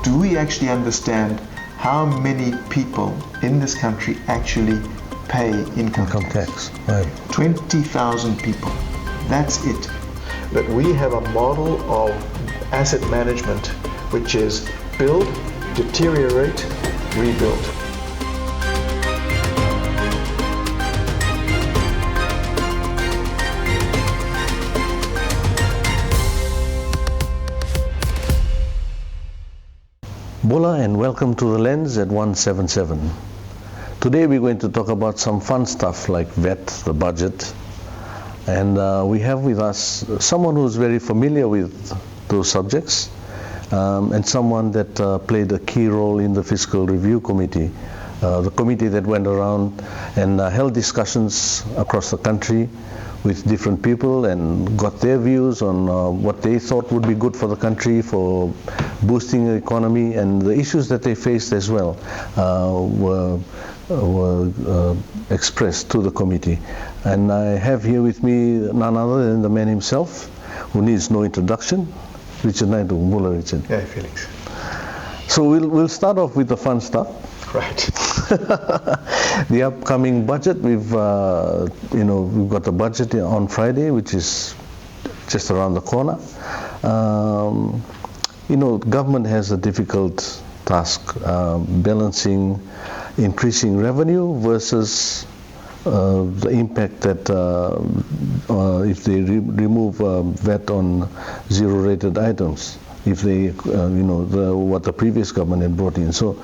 do we actually understand how many people in this country actually pay income tax? Right. 20,000 people. That's it. But we have a model of asset management which is build, deteriorate, rebuild. Bola, and welcome to The Lens at 177. Today we're going to talk about some fun stuff like VAT, the budget, and we have with us someone who's very familiar with those subjects and someone that played a key role in the Fiscal Review Committee, the committee that went around and held discussions across the country with different people and got their views on what they thought would be good for the country, for boosting the economy, and the issues that they faced as well were expressed to the committee. And I have here with me none other than the man himself, who needs no introduction, Richard Naidu. Mula, Richard. Yeah, Felix. So we'll start off with the fun stuff. Right. The upcoming budget, we've got the budget on Friday, which is just around the corner. Government has a difficult task balancing increasing revenue versus the impact that if they remove VAT on zero-rated items, if they, what the previous government had brought in. So,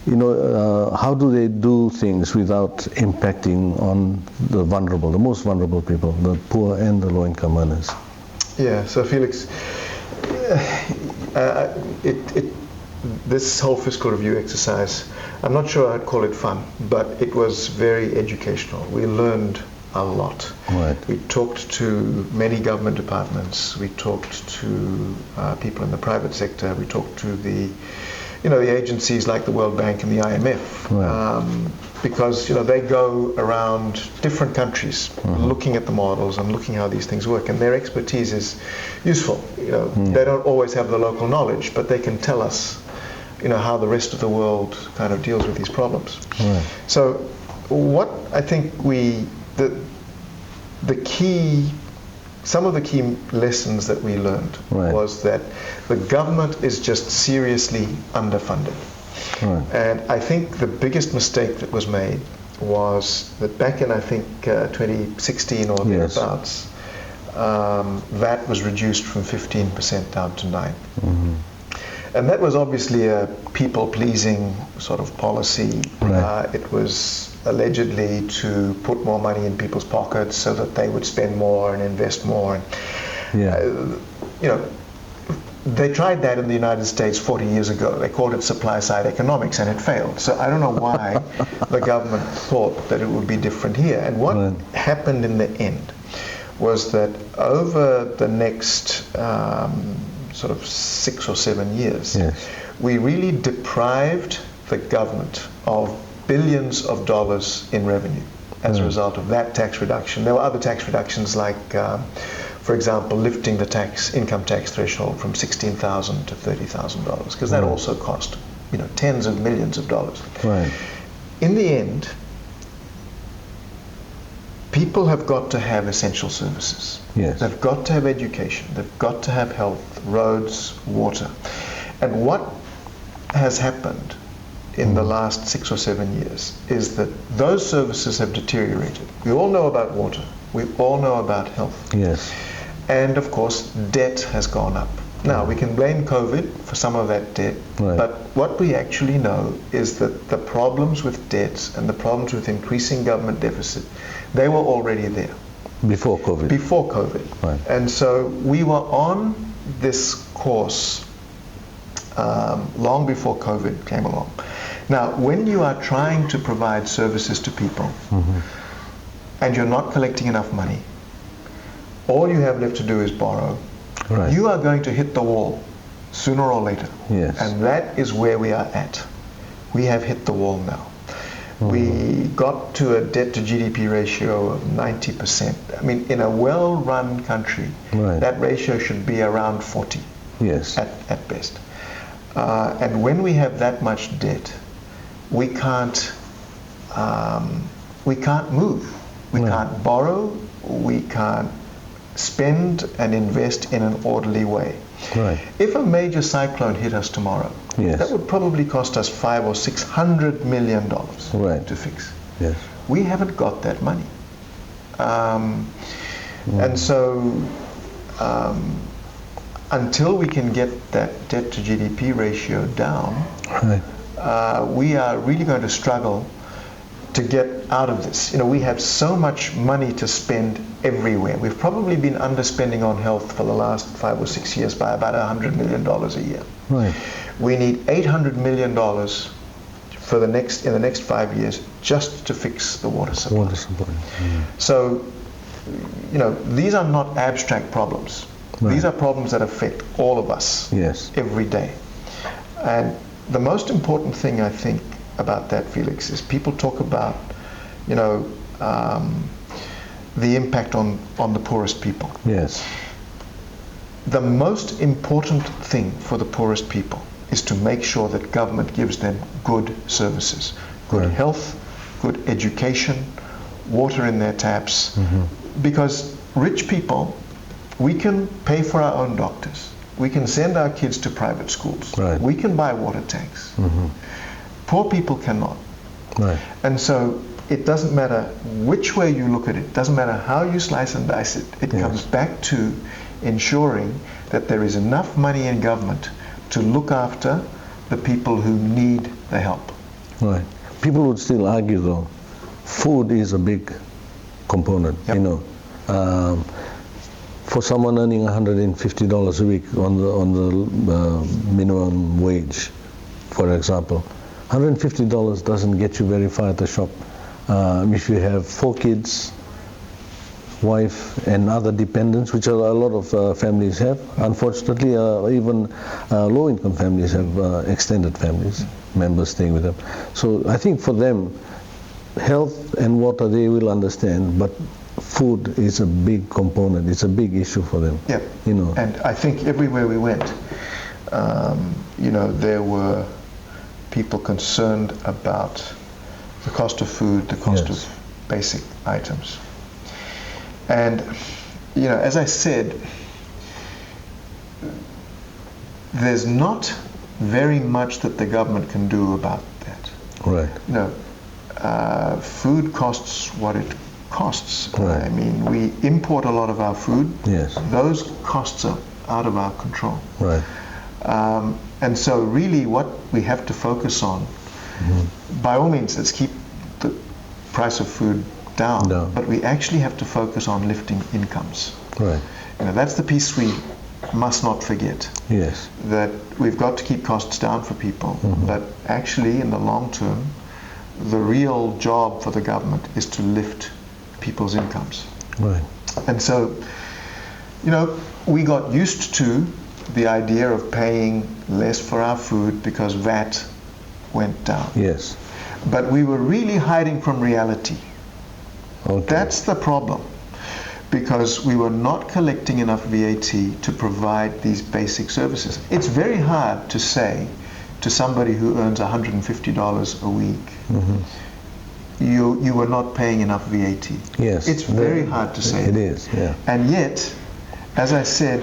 how do they do things without impacting on the vulnerable, the most vulnerable people, the poor and the low-income earners? Yeah, so Felix, this whole fiscal review exercise, I'm not sure I'd call it fun, but it was very educational. We learned a lot. Right. We talked to many government departments. We talked to people in the private sector. We talked to the agencies like the World Bank and the IMF, right. Because they go around different countries, looking at the models and looking how these things work, and their expertise is useful. They don't always have the local knowledge, but they can tell us, how the rest of the world kind of deals with these problems. Right. So, what I think some of the key lessons that we learned right. was that the government is just seriously underfunded. Right. And I think the biggest mistake that was made was that back in, I think, 2016 or thereabouts, VAT was reduced from 15% down to 9%. Mm-hmm. And that was obviously a people-pleasing sort of policy. Right. It was allegedly to put more money in people's pockets so that they would spend more and invest more. They tried that in the United States 40 years ago. They called it supply-side economics, and it failed. So I don't know why the government thought that it would be different here. And what happened in the end was that over the next sort of 6 or 7 years, we really deprived the government of billions of dollars in revenue as a result of that tax reduction. There were other tax reductions like, for example, lifting the income tax threshold from $16,000 to $30,000, because that also cost, tens of millions of dollars. Right. In the end, people have got to have essential services. Yes. They've got to have education. They've got to have health, roads, water. And what has happened in the last 6 or 7 years is that those services have deteriorated. We all know about water. We all know about health. Yes. And of course, debt has gone up. Now, we can blame COVID for some of that debt, but what we actually know is that the problems with debts and the problems with increasing government deficit, they were already there. Before COVID. Before COVID. Right. And so we were on this course long before COVID came along. Now, when you are trying to provide services to people and you're not collecting enough money, all you have left to do is borrow. Right. You are going to hit the wall sooner or later. Yes. And that is where we are at. We have hit the wall now. We got to a debt to GDP ratio of 90%. I mean, in a well-run country, that ratio should be around 40 yes. at best. And when we have that much debt, we can't move. We can't borrow. We can't spend and invest in an orderly way. Right. If a major cyclone hit us tomorrow, Yes. that would probably cost us $500 or $600 million Right. to fix. Yes. We haven't got that money. And so until we can get that debt to GDP ratio down, Right. we are really going to struggle to get out of this. We have so much money to spend everywhere. We've probably been underspending on health for the last 5 or 6 years by about $100 million a year. Right. We need $800 million for in the next 5 years just to fix the water supply. Water supply. So, these are not abstract problems. Right. These are problems that affect all of us Yes. every day. And the most important thing, I think, about that, Felix, is people talk about, the impact on the poorest people. Yes. The most important thing for the poorest people is to make sure that government gives them good services, good Right. health, good education, water in their taps. Because rich people, we can pay for our own doctors. We can send our kids to private schools. Right. We can buy water tanks. Poor people cannot. Right. And so it doesn't matter which way you look at it, doesn't matter how you slice and dice it, it Yes. comes back to ensuring that there is enough money in government to look after the people who need the help. Right. People would still argue, though, food is a big component. Yep. For someone earning $150 a week on the minimum wage, for example, $150 doesn't get you very far at the shop. If you have 4 kids, wife, and other dependents, which a lot of families have. Unfortunately, even low-income families have extended families, members staying with them. So I think for them, health and water they will understand, but food is a big component. It's a big issue for them. Yeah. And I think everywhere we went, there were people concerned about the cost of food, the cost Yes. of basic items. And, as I said, there's not very much that the government can do about that. Right. Food costs what it costs. Right. I mean, we import a lot of our food. Yes. Those costs are out of our control. Right. And so really what we have to focus on, by all means, let's keep the price of food down, but we actually have to focus on lifting incomes. Right. That's the piece we must not forget. Yes. That we've got to keep costs down for people, but actually in the long term, the real job for the government is to lift people's incomes. Right. And so, we got used to the idea of paying less for our food because VAT went down. Yes. But we were really hiding from reality. Okay. That's the problem. Because we were not collecting enough VAT to provide these basic services. It's very hard to say to somebody who earns $150 a week, you were not paying enough VAT. Yes. It's very hard to say. It is, yeah. And yet, as I said,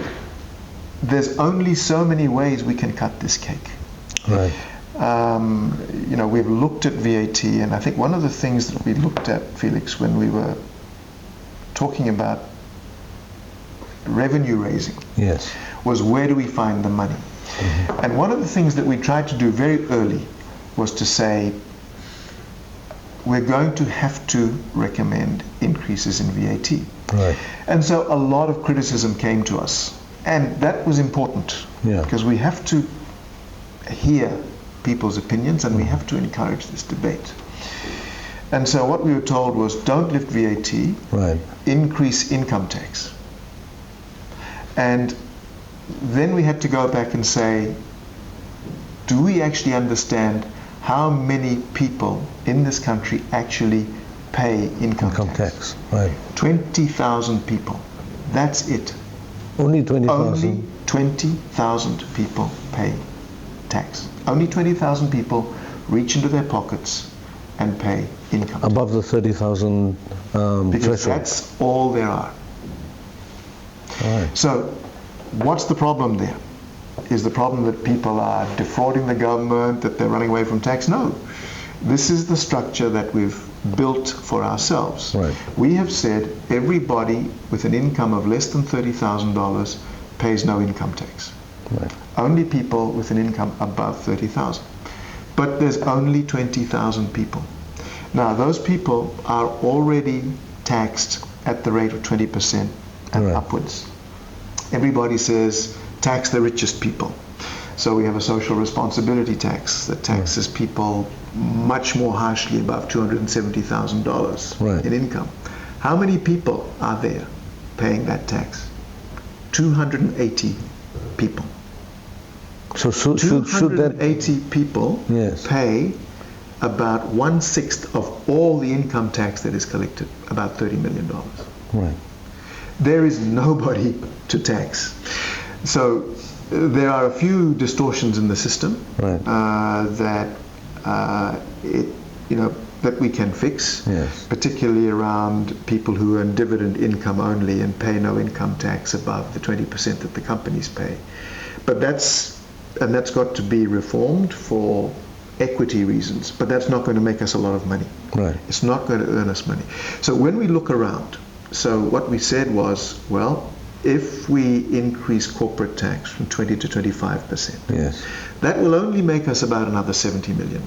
there's only so many ways we can cut this cake. Right. We've looked at VAT, and I think one of the things that we looked at, Felix, when we were talking about revenue raising, Yes. was where do we find the money? And one of the things that we tried to do very early was to say, we're going to have to recommend increases in VAT. Right. And so a lot of criticism came to us. And that was important, because we have to hear people's opinions and we have to encourage this debate. And so what we were told was, don't lift VAT, Right. increase income tax. And then we had to go back and say, do we actually understand how many people in this country actually pay income tax? Right. 20,000 people. That's it. Only 20,000. Only 20,000 people pay tax. Only 20,000 people reach into their pockets and pay income tax. Above the 30,000 Because threshold. that's all there are. Right. So what's the problem there? Is the problem that people are defrauding the government, that they're running away from tax? No. This is the structure that we've built for ourselves. Right. We have said everybody with an income of less than $30,000 pays no income tax. Right. Only people with an income above 30,000. But there's only 20,000 people. Now those people are already taxed at the rate of 20% and Right. upwards. Everybody says tax the richest people. So we have a social responsibility tax that taxes people much more harshly above $270,000 Right. in income. How many people are there paying that tax? 280 people. So should that 280 people Yes. pay about 1/6 of all the income tax that is collected, about $30 million. right? There is nobody to tax. So there are a few distortions in the system Right. that we can fix, Yes. particularly around people who earn dividend income only and pay no income tax above the 20% that the companies pay. But that's got to be reformed for equity reasons, but that's not going to make us a lot of money. Right. It's not going to earn us money. So when we look around, so what we said was, well, if we increase corporate tax from 20 to 25%, Yes. that will only make us about another $70 million.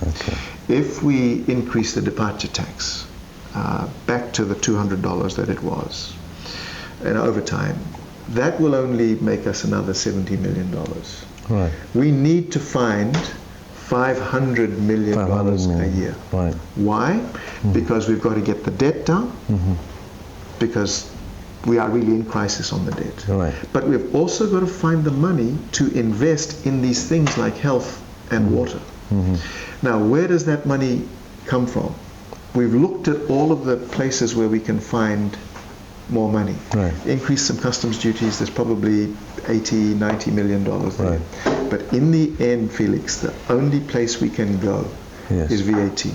Okay. If we increase the departure tax back to the $200 that it was, and over time, that will only make us another $70 million. Right. We need to find $500 million 500 a million. year. Right. Why? Because we've got to get the debt down, because we are really in crisis on the debt. Right. But we've also got to find the money to invest in these things like health and water. Now, where does that money come from? We've looked at all of the places where we can find more money. Right. Increase some customs duties, there's probably $80-90 million there. Right. But in the end, Felix, the only place we can go Yes. is VAT.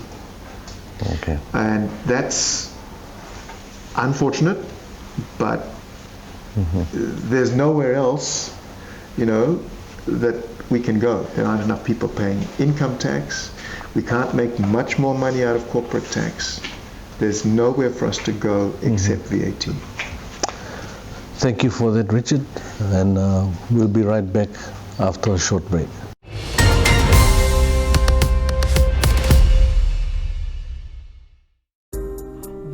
Okay. And that's unfortunate, but there's nowhere else, that we can go. There aren't enough people paying income tax. We can't make much more money out of corporate tax. There's nowhere for us to go except VAT. Thank you for that, Richard. And we'll be right back after a short break.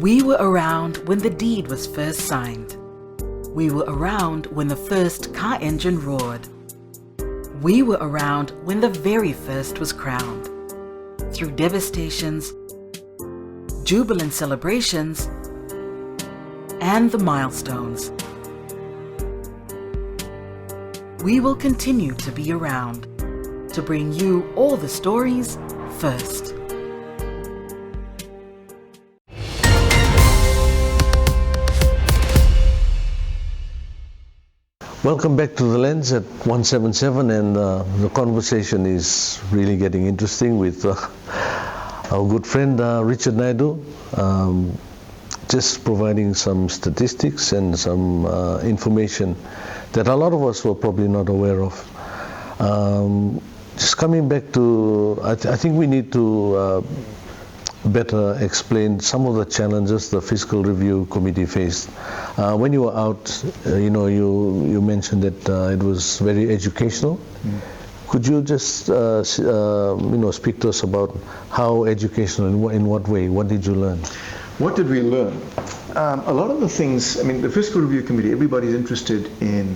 We were around when the deed was first signed. We were around when the first car engine roared. We were around when the very first was crowned. Through devastations, jubilant celebrations, and the milestones. We will continue to be around to bring you all the stories first. Welcome back to The Lens at 177, and the conversation is really getting interesting with our good friend Richard Naidu, just providing some statistics and some information that a lot of us were probably not aware of. Just coming back to, I think we need to better explain some of the challenges the Fiscal Review Committee faced. When you were out, you mentioned that it was very educational. Could you just speak to us about how educational, in what way? What did you learn? What did we learn? A lot of the things, the Fiscal Review Committee, everybody's interested in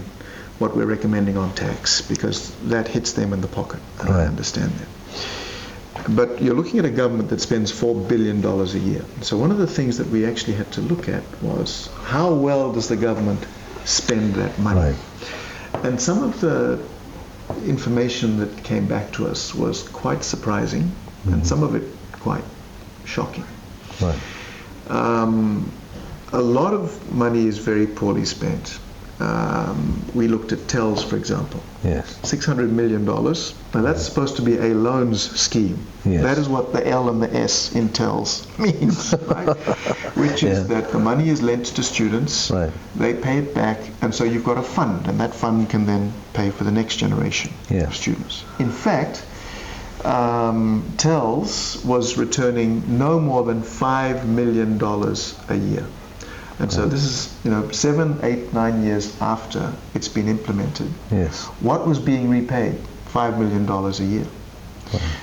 what we're recommending on tax because that hits them in the pocket, and I understand that. But you're looking at a government that spends $4 billion a year. So one of the things that we actually had to look at was how well does the government spend that money? Right. And some of the information that came back to us was quite surprising, and some of it quite shocking. Right. A lot of money is very poorly spent. we looked at TELS, for example. Yes. $600 million. Now that's supposed to be a loans scheme. Yes. That is what the L and the S in TELS means, right? Which is that the money is lent to students, Right. they pay it back, and so you've got a fund, and that fund can then pay for the next generation Yeah. of students. In fact, TELS was returning no more than $5 million a year. And so this is, 7, 8, 9 years after it's been implemented. Yes. What was being repaid? $5 million a year.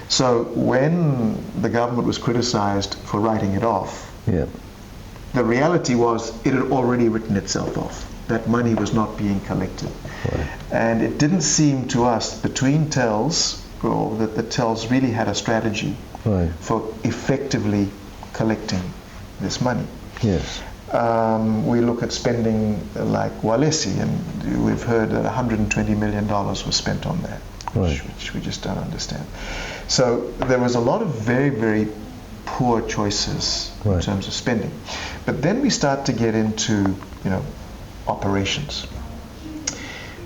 So when the government was criticized for writing it off, Yeah. the reality was it had already written itself off. That money was not being collected. Right. And it didn't seem to us between TELS, or that the TELS really had a strategy Right. for effectively collecting this money. Yes. We look at spending like Walesi, and we've heard that $120 million was spent on that, Right. which we just don't understand. So there was a lot of very, very poor choices in Right. terms of spending. But then we start to get into, operations.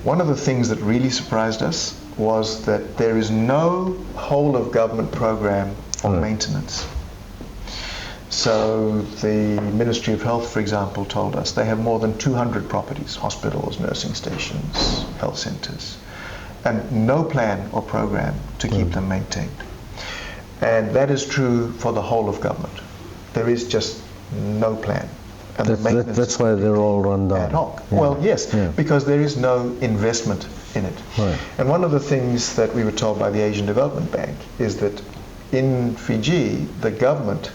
One of the things that really surprised us was that there is no whole of government program for Right. maintenance. So the Ministry of Health, for example, told us they have more than 200 properties, hospitals, nursing stations, health centers, and no plan or program to keep them maintained. And that is true for the whole of government. There is just no plan. And the maintenance That's why they're all run down. ad hoc. Yeah. Well, yes, Yeah. because there is no investment in it. Right. And one of the things that we were told by the Asian Development Bank is that in Fiji, the government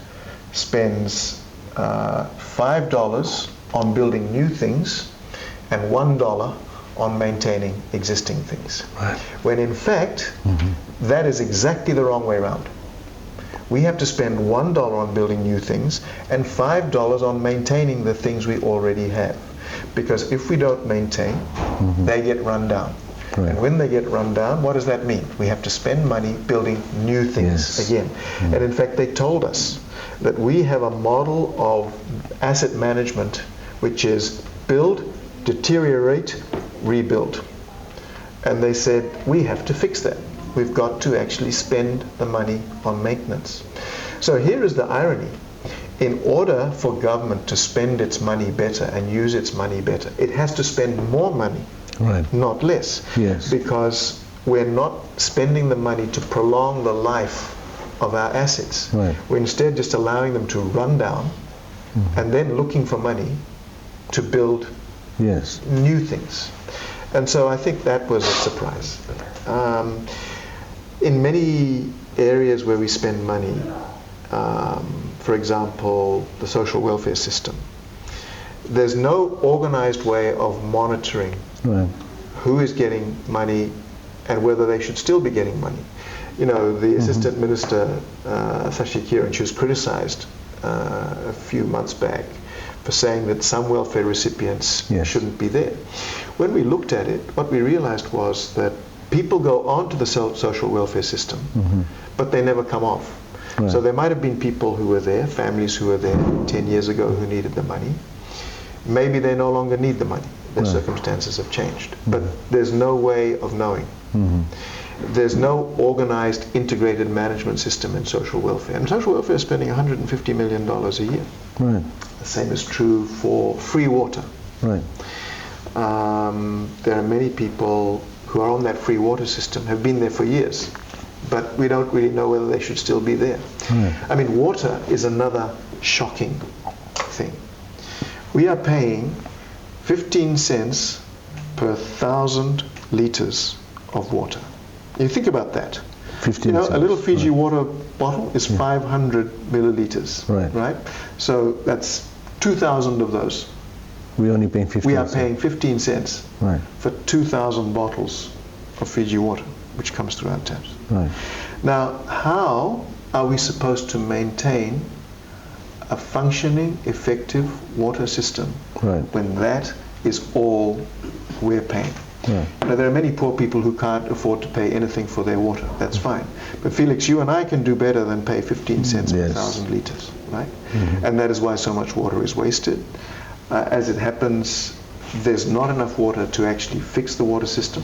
spends $5 on building new things and $1 on maintaining existing things. Right. When in fact, that is exactly the wrong way around. We have to spend $1 on building new things and $5 on maintaining the things we already have. Because if we don't maintain, they get run down. Right. And when they get run down, what does that mean? We have to spend money building new things Yes. again. And in fact, they told us that we have a model of asset management which is build, deteriorate, rebuild. And they said, we have to fix that. We've got to actually spend the money on maintenance. So here is the irony. In order for government to spend its money better and use its money better, it has to spend more money, Right. not less. Yes. Because we're not spending the money to prolong the life of our assets. Right. We're instead just allowing them to run down and then looking for money to build Yes. new things. And so I think that was a surprise. In many areas where we spend money, for example, the social welfare system, there's no organized way of monitoring Right. who is getting money and whether they should still be getting money. The Assistant Minister, Sashi Kiran, she was criticized a few months back for saying that some welfare recipients Yes. shouldn't be there. When we looked at it, what we realized was that people go onto the social welfare system, but they never come off. Right. So there might have been people who were there, families who were there 10 years ago who needed the money. Maybe they no longer need the money. Their Right. circumstances have changed. But there's no way of knowing. There's no organized, integrated management system in social welfare. And social welfare is spending $150 million a year. Right. The same is true for free water. Right. There are many people who are on that free water system, have been there for years, but we don't really know whether they should still be there. Right. I mean, water is another shocking thing. We are paying 15 cents per 1,000 liters of water. You think about that. 15 a little cents. Fiji Right. water bottle is 500 milliliters. Right. So that's 2,000 of those. We're only paying 15 We are cents. paying 15 cents Right. for 2,000 bottles of Fiji water, which comes through our taps. Right. Now, how are we supposed to maintain a functioning, effective water system Right. when that is all we're paying? Right. There are many poor people who can't afford to pay anything for their water. That's fine. But Felix, you and I can do better than pay 15 cents per Yes. 1,000 liters, right? And that is why so much water is wasted. As it happens, there's not enough water to actually fix the water system.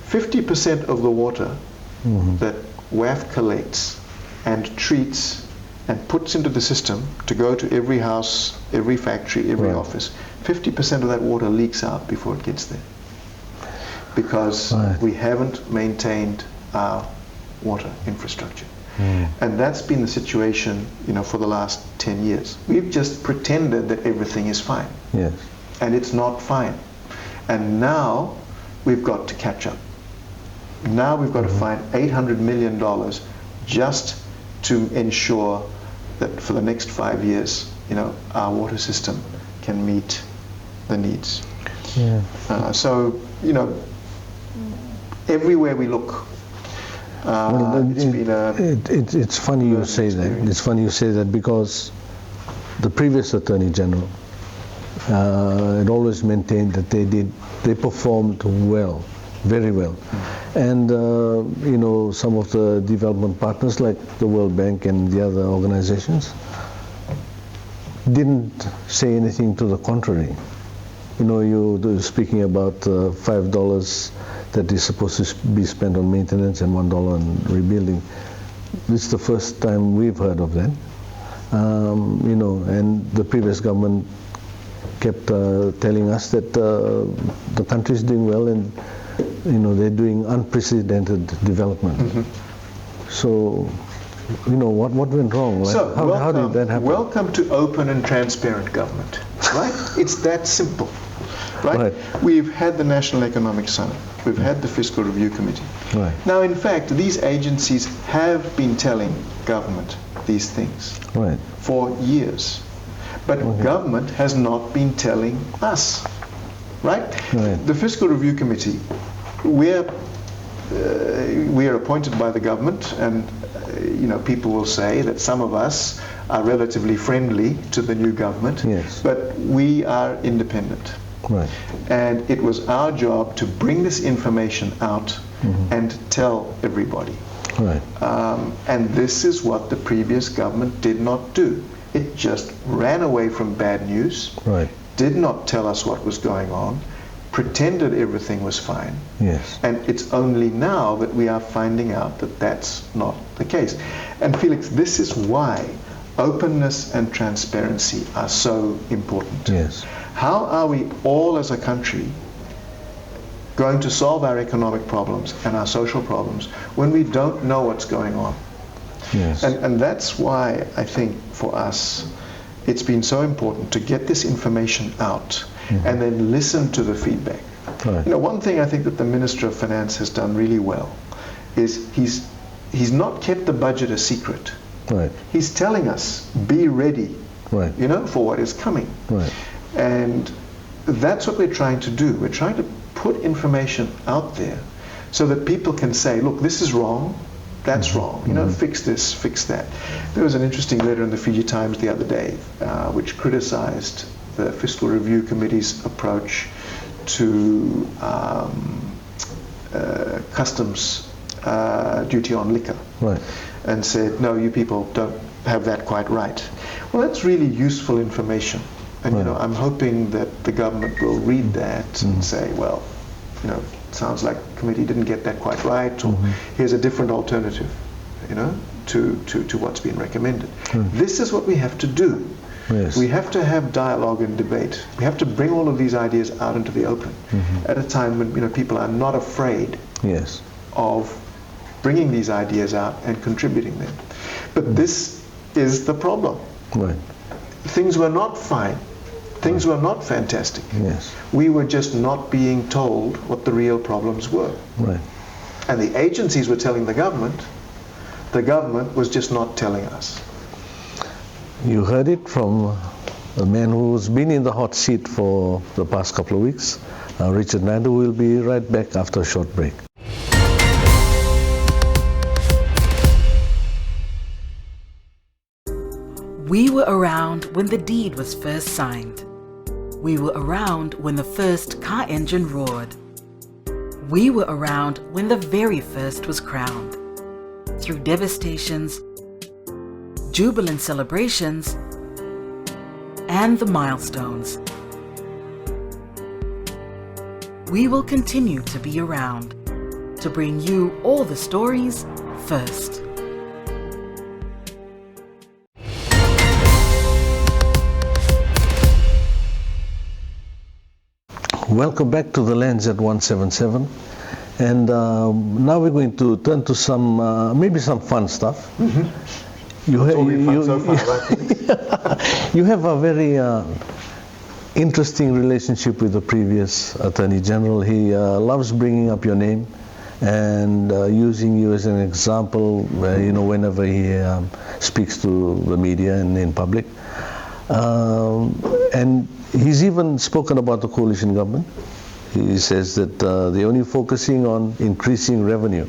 50% of the water that WAF collects and treats and puts into the system to go to every house, every factory, every office, 50% of that water leaks out before it gets there. Because we haven't maintained our water infrastructure. And that's been the situation, for the last 10 years. We've just pretended that everything is fine. Yes. And it's not fine. And now we've got to catch up. Now we've got to find $800 million just to ensure that for the next 5 years, our water system can meet the needs. Yeah. So, everywhere we look, it's funny you say that. It's funny you say that because the previous Attorney General had always maintained that they performed well, very well. And some of the development partners like the World Bank and the other organizations didn't say anything to the contrary. You're speaking about $5 that is supposed to be spent on maintenance and $1 on rebuilding. This is the first time we've heard of that. And the previous government kept telling us that the country is doing well and they're doing unprecedented development. So, what went wrong? So, how did that happen? Welcome to open and transparent government, right? It's that simple, right? We've had the National Economic Summit. We've had the Fiscal Review Committee. Right. Now, in fact, these agencies have been telling government these things for years. But government has not been telling us, right? The Fiscal Review Committee, we are appointed by the government, and people will say that some of us are relatively friendly to the new government, but we are independent. Right. And it was our job to bring this information out and tell everybody. Right. And this is what the previous government did not do. It just ran away from bad news, did not tell us what was going on, pretended everything was fine. Yes. And it's only now that we are finding out that that's not the case. And Felix, this is why openness and transparency are so important. Yes. How are we all as a country going to solve our economic problems and our social problems when we don't know what's going on? Yes. And that's why I think for us it's been so important to get this information out and then listen to the feedback. One thing I think that the Minister of Finance has done really well is he's not kept the budget a secret. He's telling us, be ready, for what is coming. And that's what we're trying to do. We're trying to put information out there so that people can say, look, this is wrong, that's wrong, fix this, fix that. There was an interesting letter in the Fiji Times the other day which criticized the Fiscal Review Committee's approach to customs duty on liquor, and said, no, you people don't have that quite right. Well, that's really useful information. And I'm hoping that the government will read that and say, well, sounds like the committee didn't get that quite right, or here's a different alternative, to what's been recommended. This is what we have to do. We have to have dialogue and debate. We have to bring all of these ideas out into the open at a time when people are not afraid of bringing these ideas out and contributing them. But this is the problem. Things were not fine. Things were not fantastic. We were just not being told what the real problems were. And the agencies were telling the government was just not telling us. You heard it from a man who's been in the hot seat for the past couple of weeks. Richard Naidu will be right back after a short break. We were around when the deed was first signed. We were around when the first car engine roared. We were around when the very first was crowned. Through devastations, jubilant celebrations, and the milestones. we will continue to be around to bring you all the stories first. Welcome back to the Lens at 177, and now we're going to turn to some maybe some fun stuff. Mm-hmm. You have a very interesting relationship with the previous Attorney General. He loves bringing up your name and using you as an example, whenever he speaks to the media and in public. And he's even spoken about the coalition government. He says that they're only focusing on increasing revenue.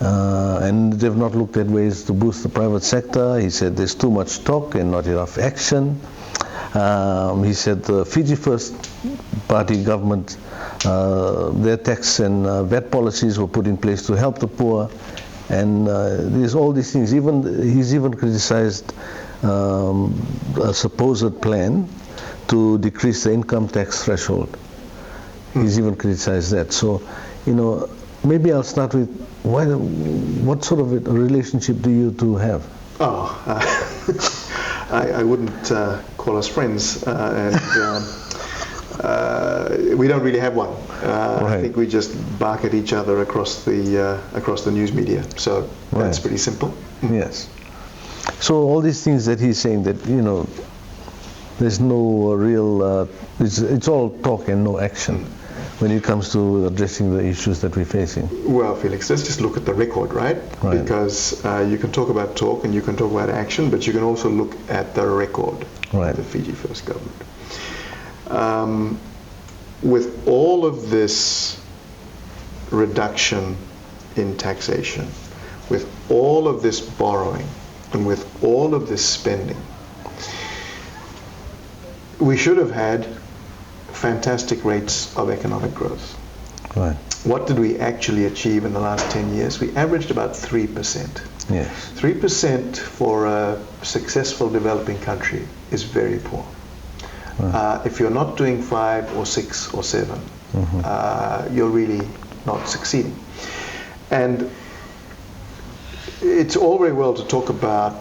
And they've not looked at ways to boost the private sector. He said there's too much talk and not enough action. He said the Fiji First Party government, their tax and VAT policies were put in place to help the poor. And there's all these things. He's even criticized a supposed plan to decrease the income tax threshold. He's even criticized that. So, maybe I'll start with what sort of a relationship do you two have? I wouldn't call us friends, and we don't really have one. Right. I think we just bark at each other across the news media. So that's Right. pretty simple. Yes. So all these things that he's saying that, there's no real, it's all talk and no action when it comes to addressing the issues that we're facing. Well, Felix, let's just look at the record, right? Right. Because you can talk about talk and you can talk about action, but you can also look at the record Right. of the Fiji First government. With all of this reduction in taxation, with all of this borrowing, and with all of this spending, we should have had fantastic rates of economic growth. Right. What did we actually achieve in the last 10 years? We averaged about 3%. Yes. 3% for a successful developing country is very poor. If you're not doing 5 or 6 or 7, you're really not succeeding. And it's all very well to talk about,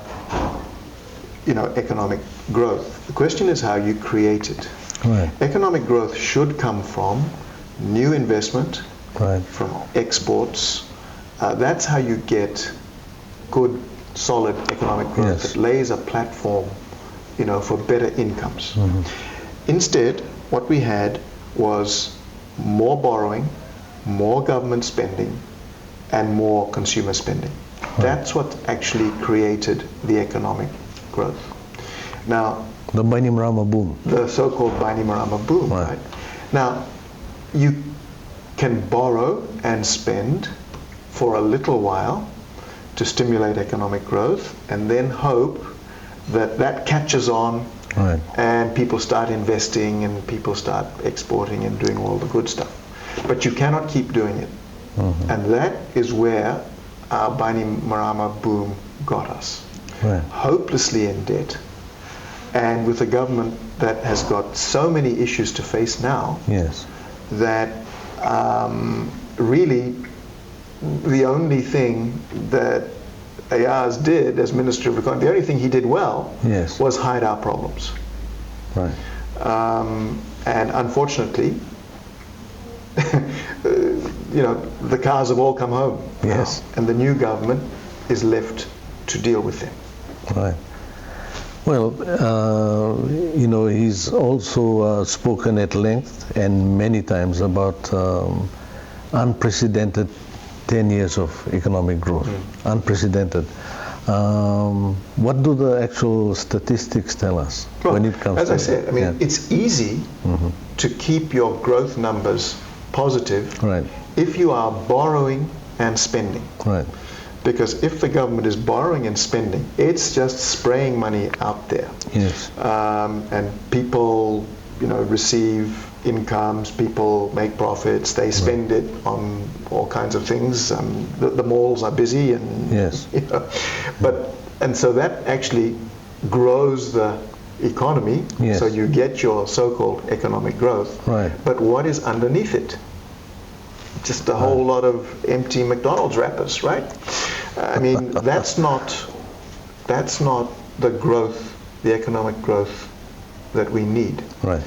economic growth. The question is how you create it. Right. Economic growth should come from new investment, Right. from exports. That's how you get good, solid economic growth. Yes. It lays a platform, for better incomes. Instead, what we had was more borrowing, more government spending, and more consumer spending. That's what actually created the economic growth. Now, The Bainimarama boom. the so-called Bainimarama boom, Right. right? Now, you can borrow and spend for a little while to stimulate economic growth and then hope that that catches on. Right. And people start investing and people start exporting and doing all the good stuff. But you cannot keep doing it. And that is where our Bainimarama boom got us. Right. Hopelessly in debt. And with a government that has got so many issues to face now, Yes. that really the only thing that Ayaz did as Minister of Economy, the only thing he did well Yes. was hide our problems. Right. And unfortunately, the cars have all come home. Yes. now, and the new government is left to deal with them. Right. Well, he's also spoken at length and many times about unprecedented 10 years of economic growth. Unprecedented. What do the actual statistics tell us when it comes as to I said, it's easy to keep your growth numbers positive Right. if you are borrowing and spending. Right. Because if the government is borrowing and spending, it's just spraying money out there. Yes. And people, receive incomes, people make profits, they spend it on all kinds of things. The malls are busy, and Yes. and so that actually grows the economy, Yes. so you get your so-called economic growth, Right. but what is underneath it? Just a whole lot of empty McDonald's wrappers, right? I mean, that's not the growth, the economic growth that we need. Right.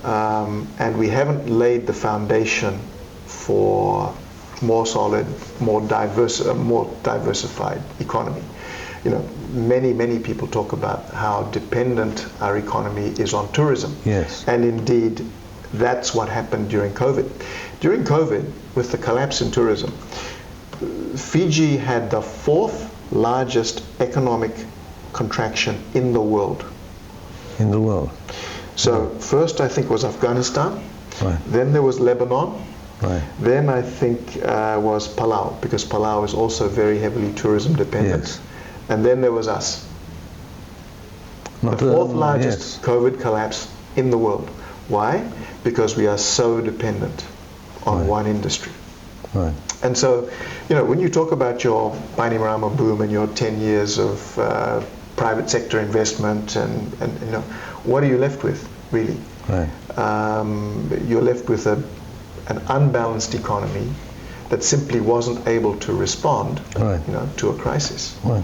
And we haven't laid the foundation for more solid, more diversified economy. You know, many people talk about how dependent our economy is on tourism. Yes. And indeed, that's what happened during COVID. During COVID, with the collapse in tourism, Fiji had the 4th largest economic contraction in the world. In the world. So first, I think, was Afghanistan. Right. Then there was Lebanon. Right. Then I think was Palau, because Palau is also very heavily tourism dependent. Yes. And then there was us. Not The 4th largest yes. COVID collapse in the world. Why? Because we are so dependent on Right. one industry. Right. And so, you know, when you talk about your Bainimarama boom and your 10 years of private sector investment and you know, what are you left with, really? Right. You're left with an unbalanced economy that simply wasn't able to respond, Right. you know, to a crisis. Right.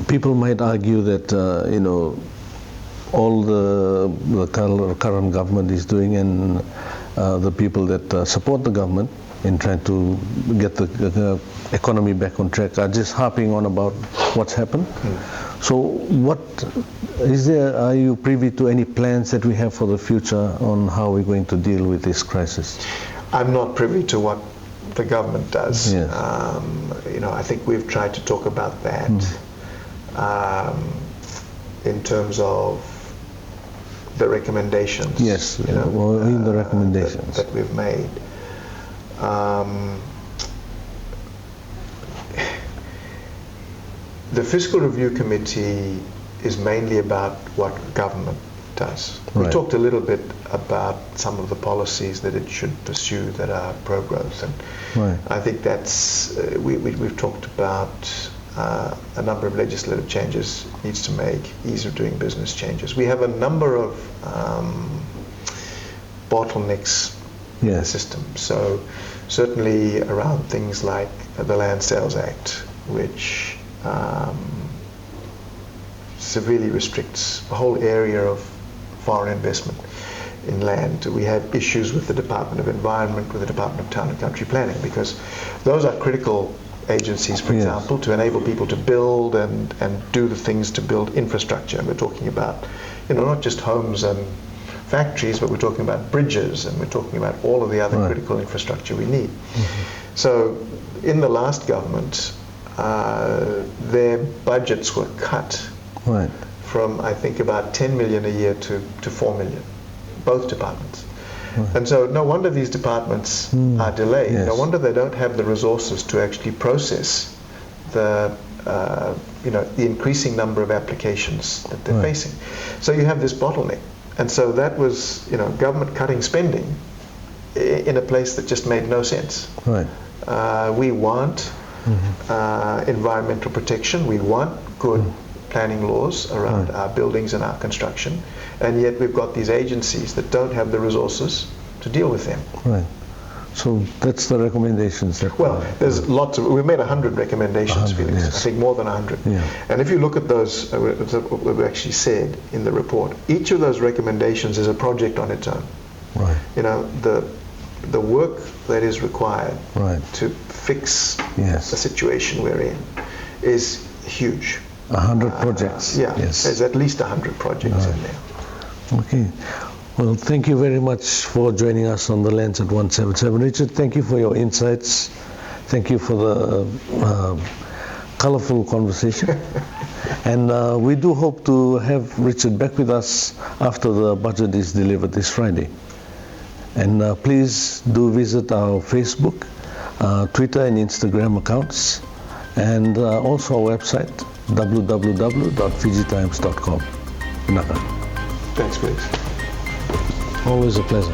People might argue that you know, all the current government is doing, and the people that support the government in trying to get the economy back on track are just harping on about what's happened. So what is there, are you privy to any plans that we have for the future on how we're going to deal with this crisis? I'm not privy to what the government does. Yes. You know, I think we've tried to talk about that in terms of the recommendations. Yes, you know, well, in the recommendations that we've made. The Fiscal Review Committee is mainly about what government does. We Right. talked a little bit about some of the policies that it should pursue that are pro-growth, and Right. I think that's we've talked about a number of legislative changes it needs to make, ease of doing business changes. We have a number of bottlenecks in the Yes. system. So certainly around things like the Land Sales Act, which severely restricts a whole area of foreign investment in land. We have issues with the Department of Environment, with the Department of Town and Country Planning, because those are critical agencies, for Yes. example, to enable people to build and do the things to build infrastructure. And we're talking about, you know, not just homes and factories, but we're talking about bridges, and we're talking about all of the other Right. critical infrastructure we need. So in the last government, their budgets were cut Right. from, I think, about 10 million a year to 4 million, both departments. And so no wonder these departments are delayed. Yes. No wonder they don't have the resources to actually process the you know, the increasing number of applications that they're Right. facing. So you have this bottleneck. And so that was, you know, government cutting spending in a place that just made no sense. Right. We want environmental protection. We want good planning laws around our buildings and our construction, and yet we've got these agencies that don't have the resources to deal with them. Right. So that's the recommendations that. Well, there's lots of, we made 100 recommendations, 100, Felix. yes. I think more than 100. Yeah. And if you look at those, what we actually said in the report, each of those recommendations is a project on its own. Right. You know, the work that is required Right. to fix Yes. the situation we're in is huge. 100 projects. Yeah, Yes. there's at least 100 projects in there. Okay. Well, thank you very much for joining us on the Lens at 177. Richard, thank you for your insights. Thank you for the colorful conversation. And we do hope to have Richard back with us after the budget is delivered this Friday. And please do visit our Facebook, Twitter and Instagram accounts, and also our website, www.fijitimes.com. Thanks, Felix. Always a pleasure.